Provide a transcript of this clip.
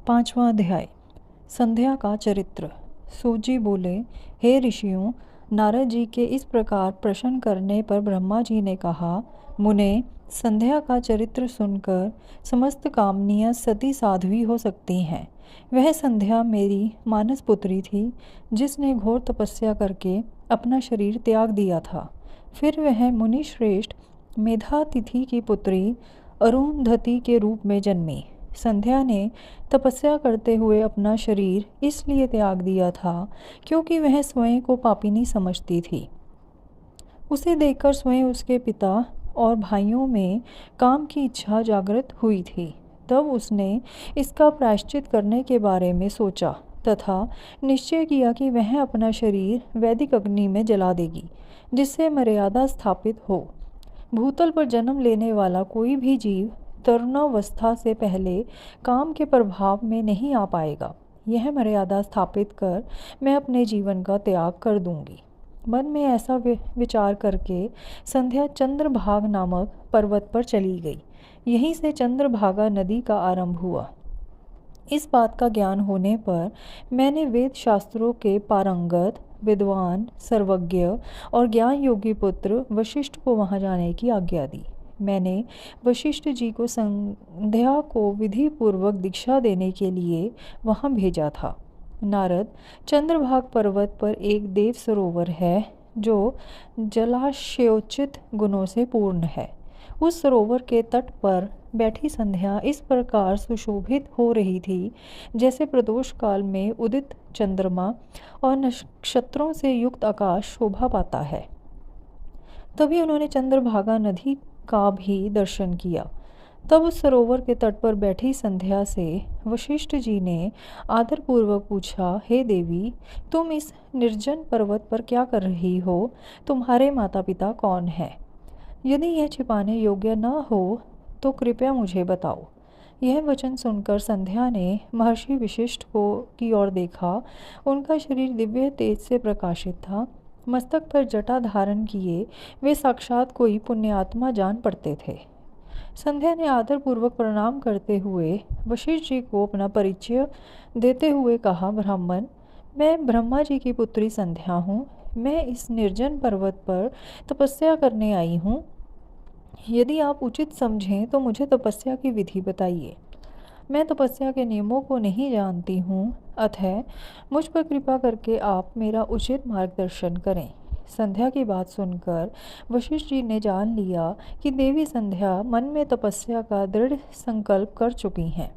पांचवा अध्याय। संध्या का चरित्र। सूत जी बोले, हे ऋषियों, नारद जी के इस प्रकार प्रश्न करने पर ब्रह्मा जी ने कहा, मुने, संध्या का चरित्र सुनकर समस्त कामनियाँ सती साध्वी हो सकती हैं। वह संध्या मेरी मानस पुत्री थी, जिसने घोर तपस्या करके अपना शरीर त्याग दिया था। फिर वह मुनि श्रेष्ठ मेधातिथि की पुत्री अरुंधति के रूप में जन्मी। संध्या ने तपस्या करते हुए अपना शरीर इसलिए त्याग दिया था क्योंकि वह स्वयं को पापिनी समझती थी। उसे देखकर स्वयं उसके पिता और भाइयों में काम की इच्छा जागृत हुई थी। तब उसने इसका प्रायश्चित करने के बारे में सोचा तथा निश्चय किया कि वह अपना शरीर वैदिक अग्नि में जला देगी, जिससे मर्यादा स्थापित हो। भूतल पर जन्म लेने वाला कोई भी जीव तरुणावस्था से पहले काम के प्रभाव में नहीं आ पाएगा। यह मर्यादा स्थापित कर मैं अपने जीवन का त्याग कर दूंगी। मन में ऐसा विचार करके संध्या चंद्रभागा नामक पर्वत पर चली गई। यहीं से चंद्रभागा नदी का आरंभ हुआ। इस बात का ज्ञान होने पर मैंने वेद शास्त्रों के पारंगत विद्वान, सर्वज्ञ और ज्ञान योगी पुत्र वशिष्ठ को वहां जाने की आज्ञा दी। मैंने वशिष्ठ जी को संध्या को विधि पूर्वक दीक्षा देने के लिए वहां भेजा था। नारद, चंद्रभाग पर्वत पर एक देव सरोवर है जो जलाशयोचित गुणों से पूर्ण है। उस सरोवर के तट पर बैठी संध्या इस प्रकार सुशोभित हो रही थी जैसे प्रदोष काल में उदित चंद्रमा और नक्षत्रों से युक्त आकाश शोभा पाता है। तभी उन्होंने चंद्रभागा नदी का भी दर्शन किया। तब उस सरोवर के तट पर बैठी संध्या से वशिष्ठ जी ने आदरपूर्वक पूछा, हे देवी, तुम इस निर्जन पर्वत पर क्या कर रही हो? तुम्हारे माता पिता कौन हैं? यदि यह छिपाने योग्य न हो तो कृपया मुझे बताओ। यह वचन सुनकर संध्या ने महर्षि वशिष्ठ को की ओर देखा। उनका शरीर दिव्य तेज से प्रकाशित था। मस्तक पर जटा धारण किए वे साक्षात कोई पुण्यात्मा जान पड़ते थे। संध्या ने आदरपूर्वक प्रणाम करते हुए वशिष्ठ जी को अपना परिचय देते हुए कहा, ब्राह्मण, मैं ब्रह्मा जी की पुत्री संध्या हूँ। मैं इस निर्जन पर्वत पर तपस्या करने आई हूँ। यदि आप उचित समझें तो मुझे तपस्या की विधि बताइए। मैं तपस्या के नियमों को नहीं जानती हूँ, अतः मुझ पर कृपा करके आप मेरा उचित मार्गदर्शन करें। संध्या की बात सुनकर वशिष्ठ जी ने जान लिया कि देवी संध्या मन में तपस्या का दृढ़ संकल्प कर चुकी हैं।